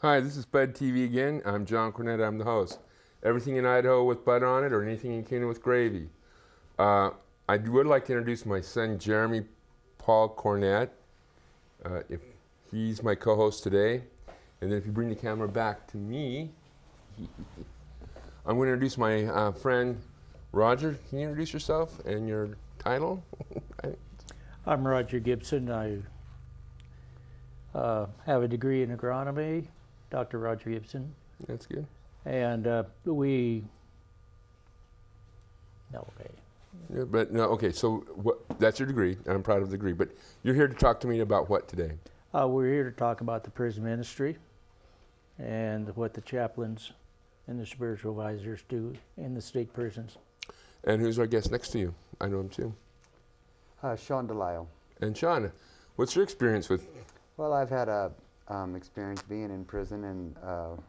Hi, this is Spud TV again. I'm John Cornett. I'm the host. Everything in Idaho with Bud on it, or anything in Kuna with gravy. I would like to introduce my son, Jeremy Paul Cornett. If he's my co-host today, and then if you bring the camera back to me, I'm going to introduce my friend, Roger. Can you introduce yourself and your title? I'm Roger Gibson. I have a degree in agronomy, Dr. Roger Gibson. That's good. And Yeah, okay, so that's your degree. I'm proud of the degree. But you're here to talk to me about what today? We're here to talk about the prison ministry and what the chaplains and the spiritual advisors do in the state prisons. And who's our guest next to you? I know him too. Sean DeLisle. And Sean, what's your experience with? Well, I've had a experience being in prison, and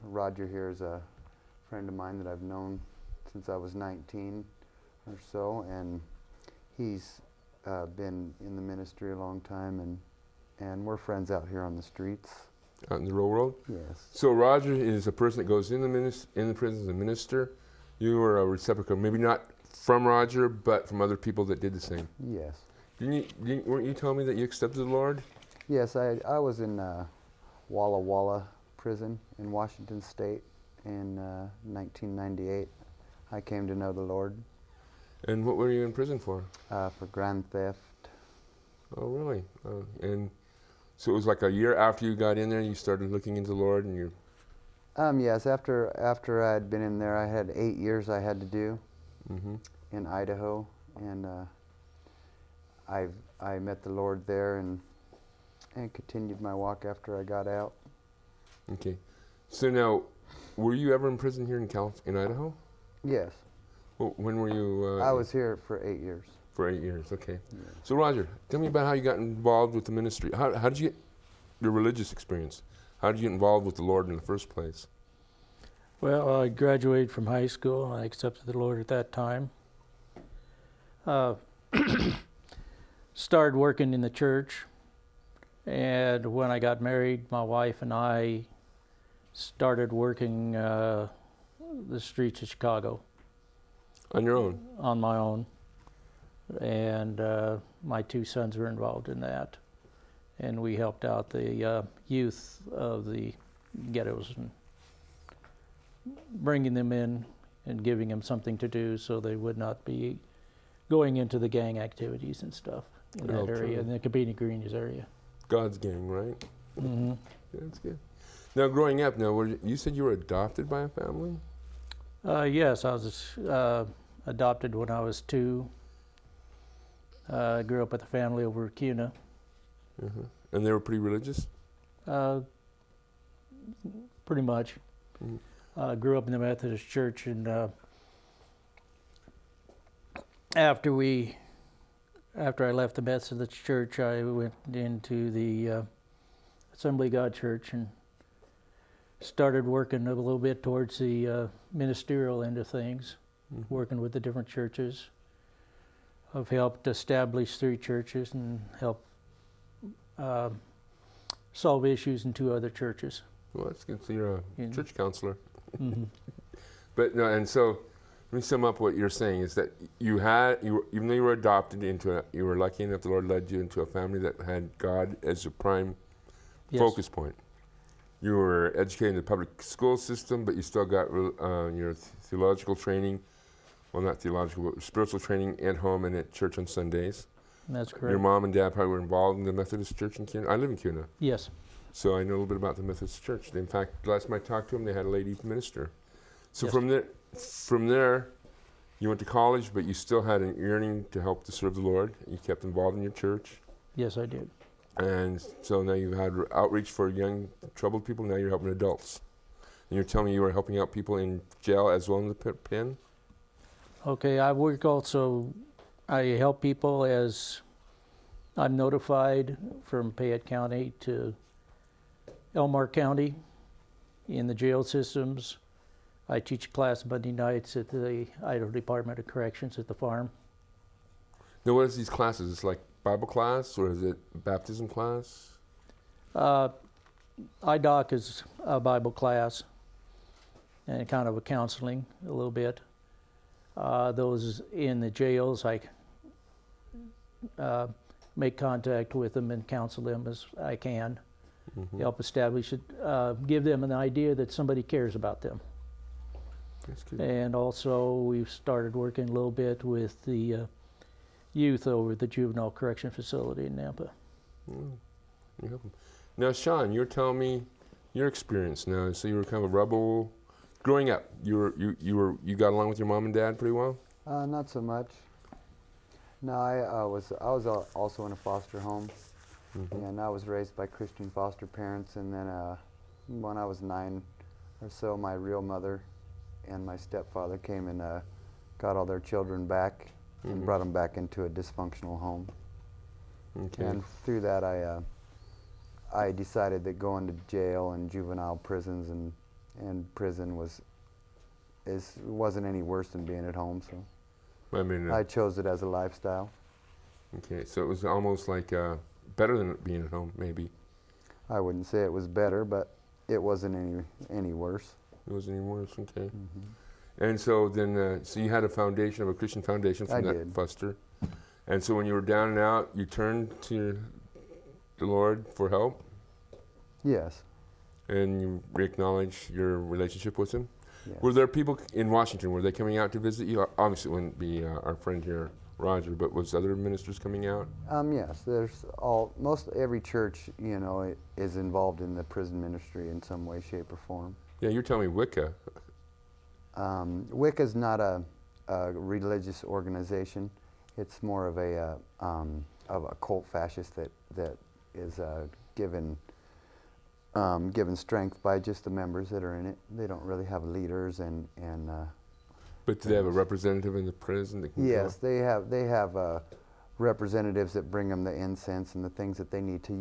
Roger here is a friend of mine that I've known since I was 19 or so, and he's been in the ministry a long time, and we're friends out here on the streets. Out in the real world? Yes. So Roger is a person that goes in the prison as a minister. You were a reciprocal, maybe not from Roger, but from other people that did the same. Yes. Weren't you telling me that you accepted the Lord? Yes, I was in Walla Walla prison in Washington State in 1998. I came to know the Lord. And what were you in prison for? For grand theft. Oh, really? And so it was like a year after you got in there, you started looking into the Lord, and you. Yes, after I had been in there, I had 8 years I had to do in Idaho, and I met the Lord there and continued my walk after I got out. Okay, so now, were you ever in prison here in Idaho? Yes. Well, when were you? I was here for 8 years. For 8 years, okay. Yeah. So Roger, tell me about how you got involved with the ministry. How did you get your religious experience? How did you get involved with the Lord in the first place? Well, I graduated from high school, and I accepted the Lord at that time. Started working in the church, and when I got married, my wife and I started working the streets of Chicago. On your own? On my own. And my 2 sons were involved in that. And we helped out the youth of the ghettos and bringing them in and giving them something to do so they would not be going into the gang activities and stuff in that area, in the Cabrini Greens area. God's gang, right? Mm-hmm. Yeah, that's good. Now, growing up, you said you were adopted by a family? Yes, I was adopted when I was 2. I grew up with a family over at Kuna. And they were pretty religious? Pretty much. Grew up in the Methodist Church, and after I left the Methodist Church, I went into the Assembly of God Church and started working a little bit towards the ministerial end of things, working with the different churches. I've helped establish 3 churches and helped solve issues in 2 other churches. Well, that's good. So you're a church counselor. But no, and so let me sum up what you're saying is that even though you were adopted you were lucky enough the Lord led you into a family that had God as a prime focus point. You were educated in the public school system, but you still got your theological training. Well, not theological, but spiritual training at home and at church on Sundays. That's correct. Your mom and dad probably were involved in the Methodist Church in Kuna. I live in Kuna. Yes. So I know a little bit about the Methodist Church. In fact, last time I talked to them, they had a lady minister. So from there, you went to college, but you still had an yearning to help to serve the Lord. You kept involved in your church. Yes, I did. And so now you've had outreach for young, troubled people. Now you're helping adults. And you're telling me you were helping out people in jail as well in the pen? Okay, I work also, I help people as I'm notified from Payette County to Elmar County in the jail systems. I teach a class Monday nights at the Idaho Department of Corrections at the farm. Now, what is these classes? It's like Bible class, or is it baptism class? IDOC is a Bible class and kind of a counseling a little bit. Those in the jails, I make contact with them and counsel them as I can, help establish it, give them an idea that somebody cares about them. That's good. And also we've started working a little bit with the youth over at the juvenile correction facility in Nampa. You help 'em. Now, Sean, you're telling me your experience now. So you were kind of a rebel growing up. You got along with your mom and dad pretty well? Not so much. No, I was also in a foster home, and I was raised by Christian foster parents. And then when I was 9 or so, my real mother and my stepfather came and got all their children back and brought them back into a dysfunctional home. Okay. And through that, I decided that going to jail and juvenile prisons and prison wasn't any worse than being at home. So I mean, I chose it as a lifestyle. okay, so it was almost like better than being at home, maybe. I wouldn't say it was better, but it wasn't any worse. It wasn't any worse, okay. And so then, so you had a foundation, of a Christian foundation from that foster. And so when you were down and out, you turned to the Lord for help? Yes. And you acknowledge your relationship with Him? Yes. Were there people in Washington, were they coming out to visit you? Obviously it wouldn't be our friend here, Roger, but was other ministers coming out? Yes, most every church, you know, is involved in the prison ministry in some way, shape, or form. Yeah, you're telling me Wicca. Wicca's not a religious organization. It's more of a cult fascist that is given strength by just the members that are in it. They don't really have leaders and But do they have a representative in the prison that can yes, they have representatives that bring them the incense and the things that they need to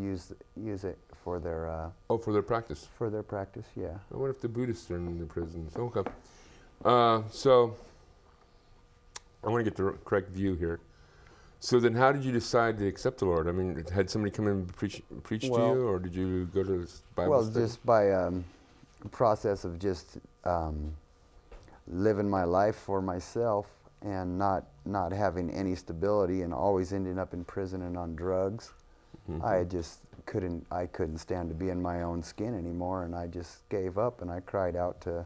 use it for their for their practice. For their practice, yeah. I wonder if the Buddhists are in the prisons. Okay. So I want to get the correct view here. So then how did you decide to accept the Lord? I mean, had somebody come in and preach to you, or did you go to this Bible study? Well, just by a process of just living my life for myself and not having any stability and always ending up in prison and on drugs. I just couldn't stand to be in my own skin anymore, and I just gave up, and I cried out to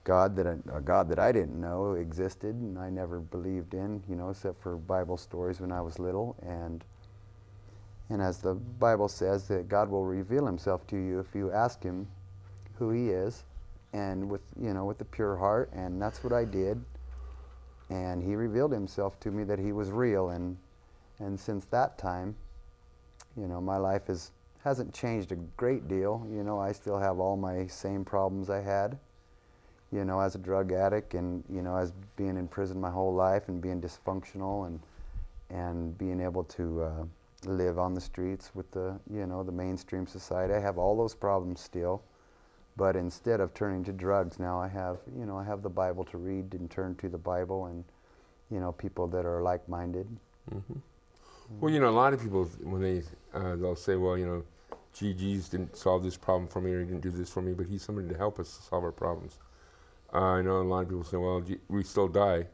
God, a God that I didn't know existed and I never believed in, you know, except for Bible stories when I was little. And as the Bible says, that God will reveal Himself to you if you ask Him who He is, and with a pure heart. And that's what I did. And He revealed Himself to me that He was real. And since that time, you know, my life hasn't changed a great deal. You know, I still have all my same problems I had, you know, as a drug addict, and, you know, as being in prison my whole life and being dysfunctional and being able to live on the streets with the mainstream society. I have all those problems still, but instead of turning to drugs now, I have the Bible to read and turn to the Bible and, you know, people that are like-minded. Well, you know, a lot of people, when they'll say, well, you know, Jesus didn't solve this problem for me, or He didn't do this for me, but He's somebody to help us solve our problems. I know a lot of people say, well, we still die,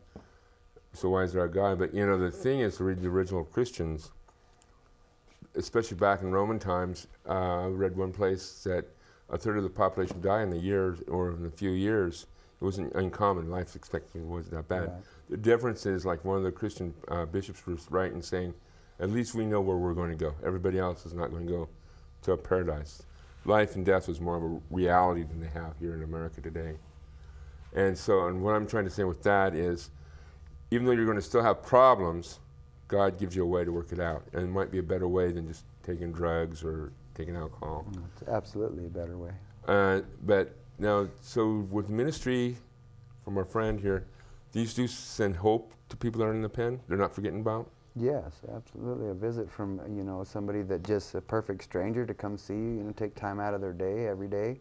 so why is there a God? But, you know, the thing is, to read the original Christians, especially back in Roman times, I read one place that a third of the population die in a year or in a few years. It wasn't uncommon. Life expectancy wasn't that bad. Right. The difference is, like one of the Christian bishops was writing saying, at least we know where we're going to go. Everybody else is not going to go to a paradise. Life and death was more of a reality than they have here in America today. And so, and what I'm trying to say with that is, even though you're going to still have problems, God gives you a way to work it out. And it might be a better way than just taking drugs or taking alcohol. It's absolutely a better way. But now, so with ministry from our friend here, these do send hope to people that are in the pen? They're not forgetting about? Yes, absolutely. A visit from, you know, somebody that just a perfect stranger to come see you, you know, take time out of their day every day,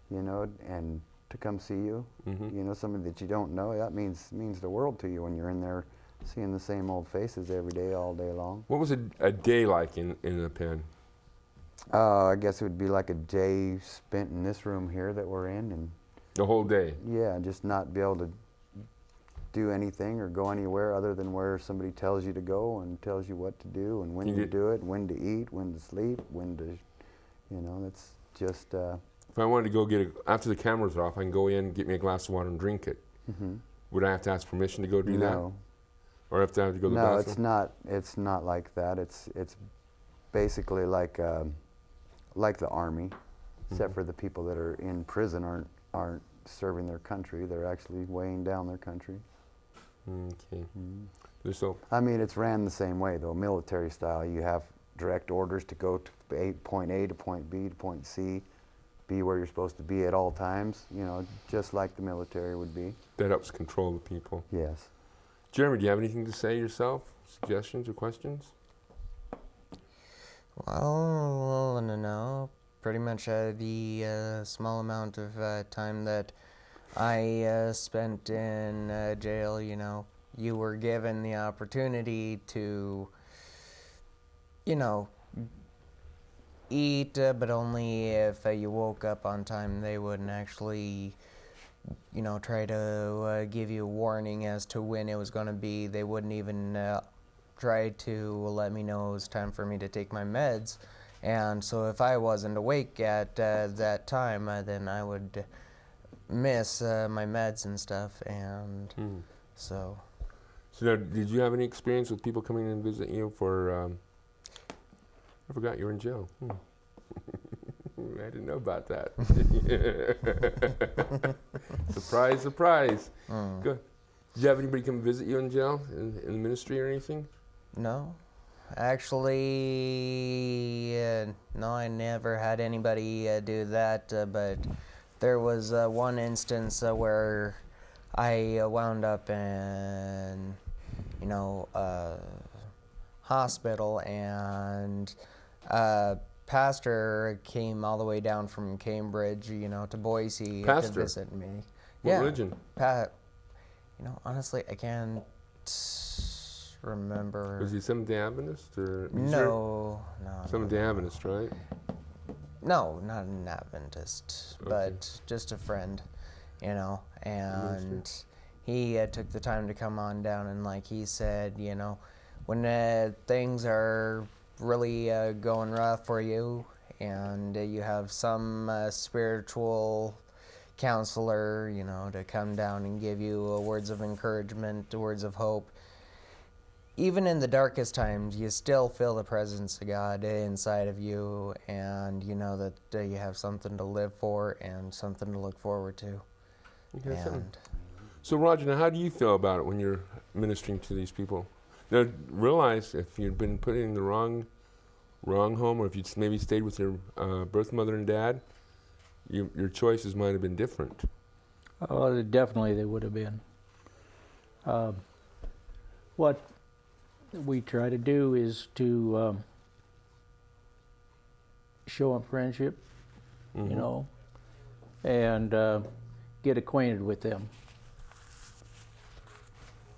you know, and to come see you, you know, somebody that you don't know, that means the world to you when you're in there seeing the same old faces every day, all day long. What was a day like in the pen? I guess it would be like a day spent in this room here that we're in, and The whole day? yeah, just not be able to do anything or go anywhere other than where somebody tells you to go and tells you what to do and when to do it, when to eat, when to sleep, when to, you know, that's just... If I wanted to go get after the cameras are off, I can go in, get me a glass of water and drink it. Would I have to ask permission to go do that? No. Or have to go to the No, bathroom? it's not like that. It's basically like the Army, except for the people that are in prison aren't serving their country. They're actually weighing down their country. Okay. So, I mean, it's ran the same way, though, military style. You have direct orders to go to point A to point B to point C, be where you're supposed to be at all times, you know, just like the military would be. that helps control the people. Yes. Jeremy, do you have anything to say yourself? Suggestions or questions? Well, no. Pretty much the small amount of time that I spent in jail, you know, you were given the opportunity to, you know, eat, but only if you woke up on time. They wouldn't actually, you know, try to give you a warning as to when it was going to be. They wouldn't even try to let me know it was time for me to take my meds. And so if I wasn't awake at that time, then I would miss my meds and stuff. And so... So now, did you have any experience with people coming in and visit you for, I forgot you were in jail. I didn't know about that. Surprise, surprise. Good. Did you have anybody come visit you in jail, in the ministry or anything? No. Actually, no, I never had anybody do that, but there was one instance where I wound up in, you know, hospital, and pastor came all the way down from Cambridge, you know, to Boise to visit me. What religion? You know, honestly, I can't remember. Was he Seventh-day Adventist or? No. Seventh-day Adventist, right? No, not an Adventist, but just a friend, you know, and he took the time to come on down, and like he said, you know, when things are really going rough for you and you have some spiritual counselor, you know, to come down and give you words of encouragement, words of hope. Even in the darkest times, you still feel the presence of God inside of you, and you know that you have something to live for and something to look forward to. So Roger, now how do you feel about it when you're ministering to these people? Now realize if you've been put in the wrong home, or if you maybe stayed with your birth mother and dad, your choices might have been different. Oh, definitely they would have been. What we try to do is to show them friendship, you know, and get acquainted with them.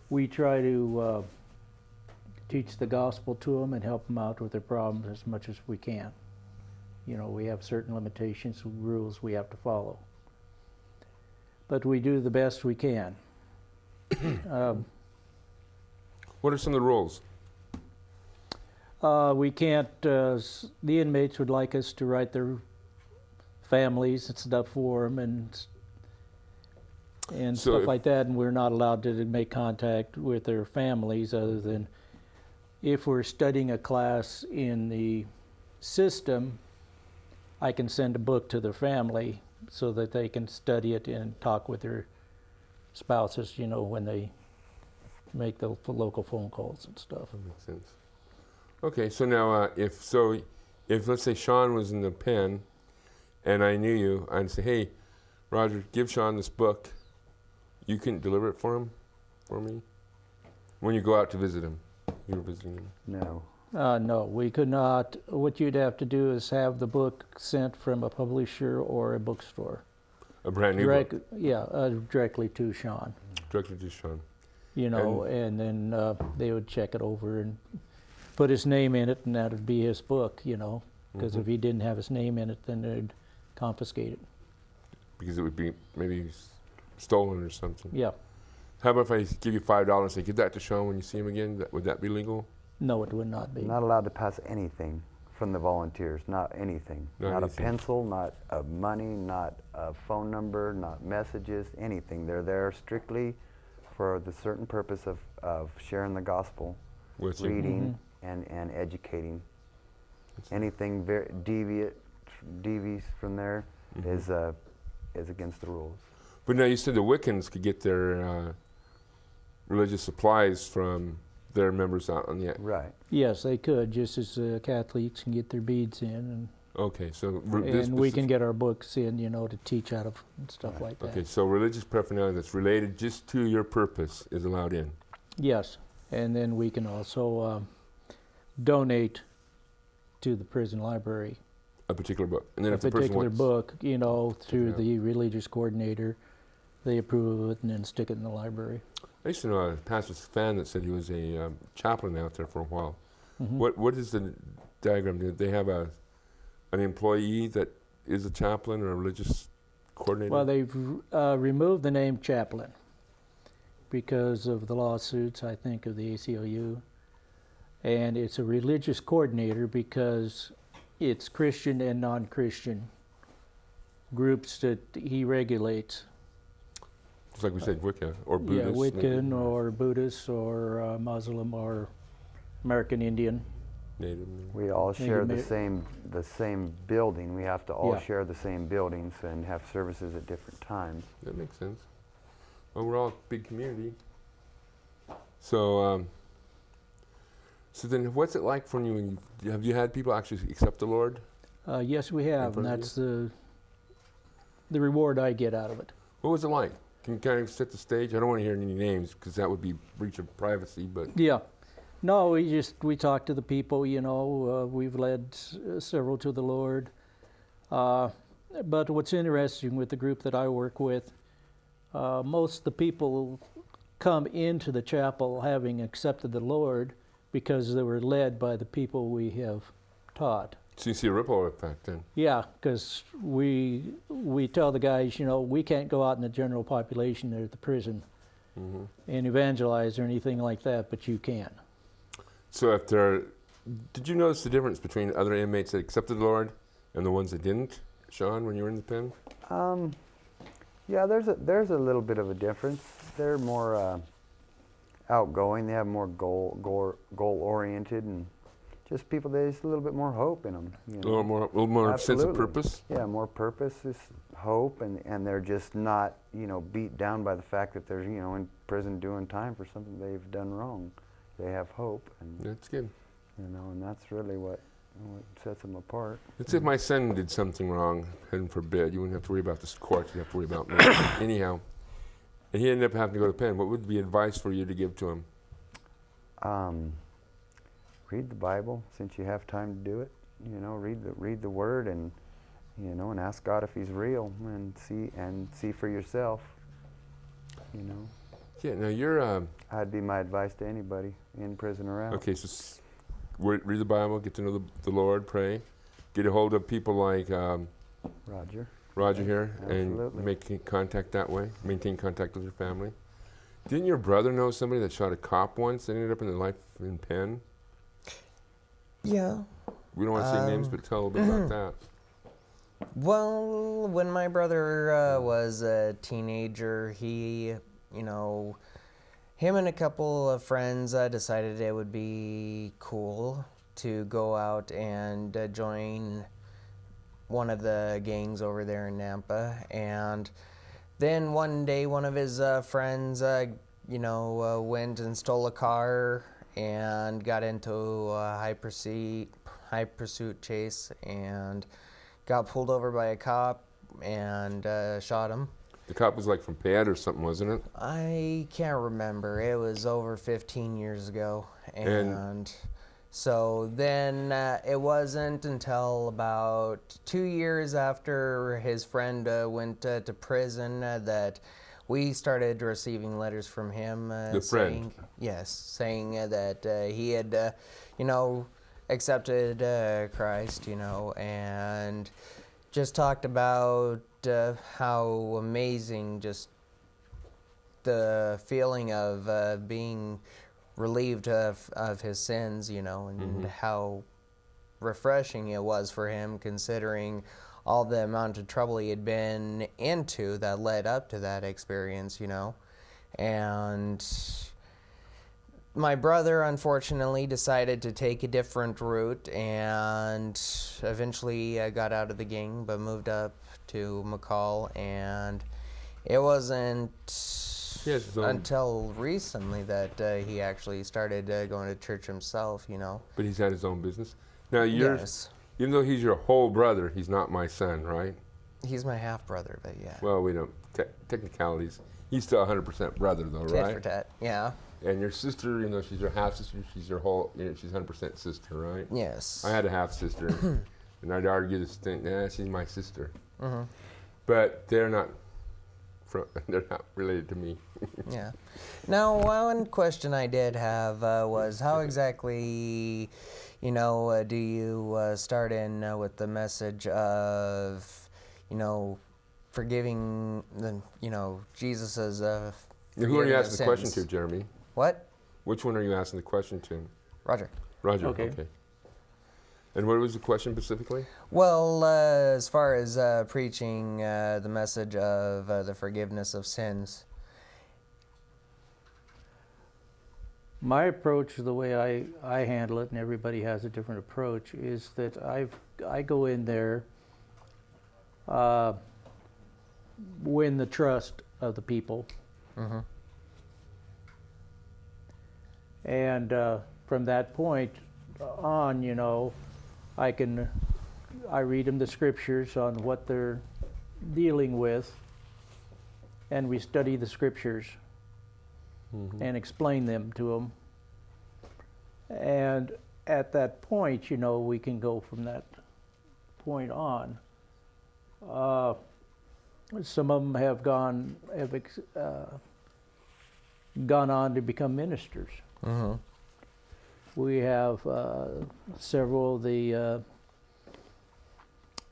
We try to teach the gospel to them and help them out with their problems as much as we can. You know, we have certain limitations, rules we have to follow. But we do the best we can. What are some of the rules? We can't, the inmates would like us to write their families and stuff for them and So stuff like that, and we're not allowed to make contact with their families other than if we're studying a class in the system, I can send a book to their family so that they can study it and talk with their spouses, you know, when they make the local phone calls and stuff. That makes sense. Okay, so now if let's say Sean was in the pen and I knew you, I'd say, hey, Roger, give Sean this book. You couldn't deliver it for him, for me? When you go out to visit him, you were visiting him? No. No, we could not. What you'd have to do is have the book sent from a publisher or a bookstore. A brand new book? Yeah, directly to Sean. Directly to Sean. You know, and then they would check it over and put his name in it, and that would be his book, you know. because if he didn't have his name in it, then they'd confiscate it. Because it would be maybe stolen or something. Yeah. How about if I give you $5 and say, give that to Sean when you see him again? Would that be legal? No, it would not be. Not allowed to pass anything from the volunteers, not anything. Not anything. A pencil, not money, not a phone number, not messages, anything. They're there strictly for the certain purpose of sharing the gospel, With you. reading, and educating. Anything devious from there is against the rules. But now you said the Wiccans could get their religious supplies from their members out on the... Right. Yes, they could, just as Catholics can get their beads in, and Okay, so... we can get our books in, you know, to teach out of and stuff like that. Okay, so religious paraphernalia that's related just to your purpose is allowed in? Yes, and then we can also donate to the prison library. A particular book? And then A if the person particular wants... book, you know, through out. the religious coordinator, they approve of it and then stick it in the library. I used to know a pastor's fan that said he was a chaplain out there for a while. What is the diagram? Do they have an employee that is a chaplain or a religious coordinator? Well, they've removed the name chaplain because of the lawsuits, I think, of the ACLU. And it's a religious coordinator because it's Christian and non-Christian groups that he regulates. It's like we said, Wicca or Buddhist. Yeah, Wiccan or Buddhist or Muslim or American Indian. Native. We all share the Native same building. We have to all Yeah. share the same buildings and have services at different times. That makes sense. Well, we're all a big community. So, so then what's it like for you when have you had people actually accept the Lord? Yes, we have, and front of that's the reward I get out of it. What was it like? Can you kind of set the stage? I don't want to hear any names because that would be breach of privacy, but... Yeah. No, we talk to the people, you know, we've led several to the Lord. But what's interesting with the group that I work with, most of the people come into the chapel having accepted the Lord because they were led by the people we have taught. So you see a ripple effect then? Yeah, because we tell the guys, you know, we can't go out in the general population there at the prison and evangelize or anything like that, but you can. So did you notice the difference between other inmates that accepted the Lord and the ones that didn't, Sean, when you were in the pen? Yeah, there's a little bit of a difference. They're more outgoing. They have more goal oriented, and just people. There's a little bit more hope in them. You know? A little more sense of Absolutely. purpose. Yeah, more purpose, is hope, and they're just not, you know, beat down by the fact that they're, you know, in prison doing time for something they've done wrong. They have hope, and That's good. you know, and that's really what sets them apart. It's if my son did something wrong, heaven forbid, you wouldn't have to worry about this court, you'd have to worry about me. Anyhow, and he ended up having to go to pen. What would be advice for you to give to him? Read the Bible since you have time to do it. You know, read the Word, and you know, and ask God if He's real, and see for yourself. You know. Yeah. Now you're. That'd be my advice to anybody in prison or out. Okay. So read the Bible, get to know the Lord, pray, get a hold of people like Roger here, Absolutely. and make contact that way. Maintain contact with your family. Didn't your brother know somebody that shot a cop once and ended up in the life in pen? Yeah. We don't want to say names, but tell a little bit about that. Well, when my brother was a teenager, he, you know, him and a couple of friends decided it would be cool to go out and join one of the gangs over there in Nampa. And then one day, one of his friends, you know, went and stole a car and got into a high pursuit chase and got pulled over by a cop and shot him. The cop was like from Pad or something, wasn't it? I can't remember. It was over 15 years ago. And so then it wasn't until about 2 years after his friend went to prison that we started receiving letters from him The friend? saying, yes, saying that he had, you know, accepted Christ, you know, and just talked about how amazing just the feeling of being relieved of his sins, you know, and how refreshing it was for him, considering all the amount of trouble he had been into that led up to that experience, you know. And my brother, unfortunately, decided to take a different route and eventually got out of the gang, but moved up to McCall, and it wasn't until recently that he actually started going to church himself, you know. But he's had his own business. Now, even though he's your whole brother, he's not my son, right? He's my half-brother, but yeah. Well, we don't, technicalities. He's still 100% brother, though, right? Tit for tat, yeah. And your sister, you know, she's your half-sister, she's your whole, you know, she's 100% sister, right? Yes. I had a half-sister, and I'd argue this thing, nah, she's my sister. But they're not related to me. Yeah. Now, one question I did have was how exactly, you know, do you start in with the message of, you know, forgiving the, you know, Jesus's Who are you asking the question to, Jeremy? What? Which one are you asking the question to? Roger. Roger, okay. And what was the question specifically? Well, as far as preaching the message of the forgiveness of sins. My approach, the way I handle it, and everybody has a different approach, is that I go in there, win the trust of the people, and from that point on, you know, I read them the scriptures on what they're dealing with, and we study the scriptures and explain them to them. And at that point, you know, we can go from that point on. Some of them have gone on to become ministers. We have several of the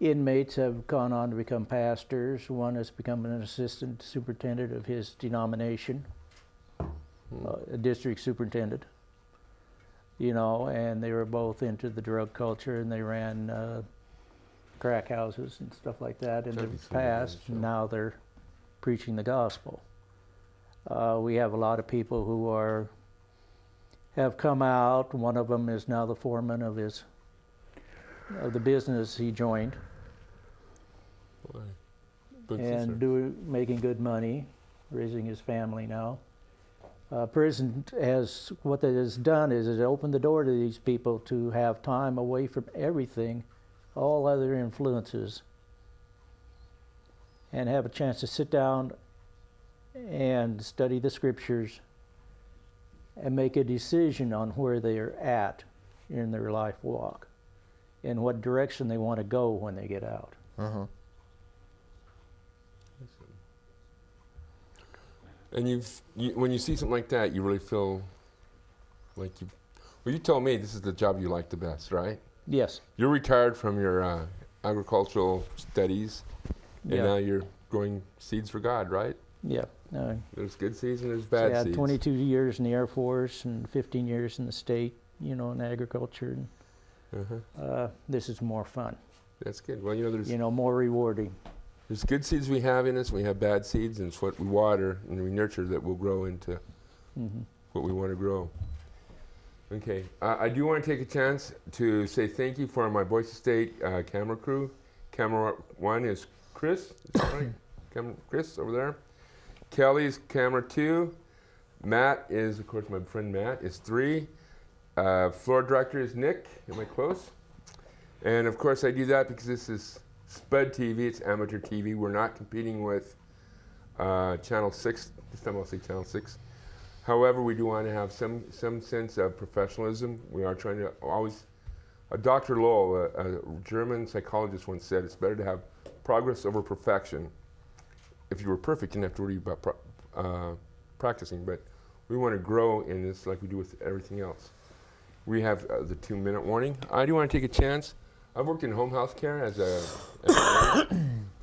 inmates have gone on to become pastors. One has become an assistant superintendent of his denomination, a district superintendent, you know, and they were both into the drug culture, and they ran crack houses and stuff like that in the past, and now they're preaching the gospel. We have a lot of people who have come out. One of them is now the foreman of the business he joined, and making good money, raising his family now. Prison what it has done is it opened the door to these people to have time away from everything, all other influences, and have a chance to sit down and study the scriptures and make a decision on where they are at in their life walk and what direction they want to go when they get out. And when you see something like that, you really feel like well, you told me this is the job you like the best, right? Yes. You're retired from your agricultural studies, and now you're growing seeds for God, right? Yeah. There's good seeds and there's bad seeds. I had 22 years in the Air Force and 15 years in the state, you know, in agriculture. And this is more fun. That's good. Well, you know, there's more rewarding. There's good seeds we have in us. We have bad seeds, and it's what we water and we nurture that will grow into what we want to grow. Okay. I do want to take a chance to say thank you for my Boise State camera crew. Camera 1 is Chris. Is that right? Chris over there. Kelly's camera 2. Matt is, of course, my friend Matt, is 3. Floor director is Nick. Am I close? And of course, I do that because this is Spud TV. It's amateur TV. We're not competing with Channel 6. This time I'll say Channel 6. However, we do want to have some sense of professionalism. We are trying to always. Dr. Lowell, a German psychologist, once said, "It's better to have progress over perfection." If you were perfect, you didn't have to worry about practicing. But we want to grow in this like we do with everything else. We have the 2-minute warning. I do want to take a chance. I've worked in home health care as a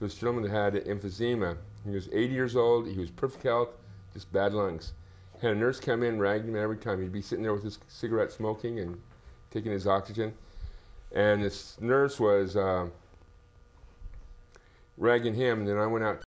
this gentleman that had emphysema. He was 80 years old. He was perfect health, just bad lungs. Had a nurse come in, ragging him every time. He'd be sitting there with his cigarette smoking and taking his oxygen. And this nurse was ragging him. And then I went out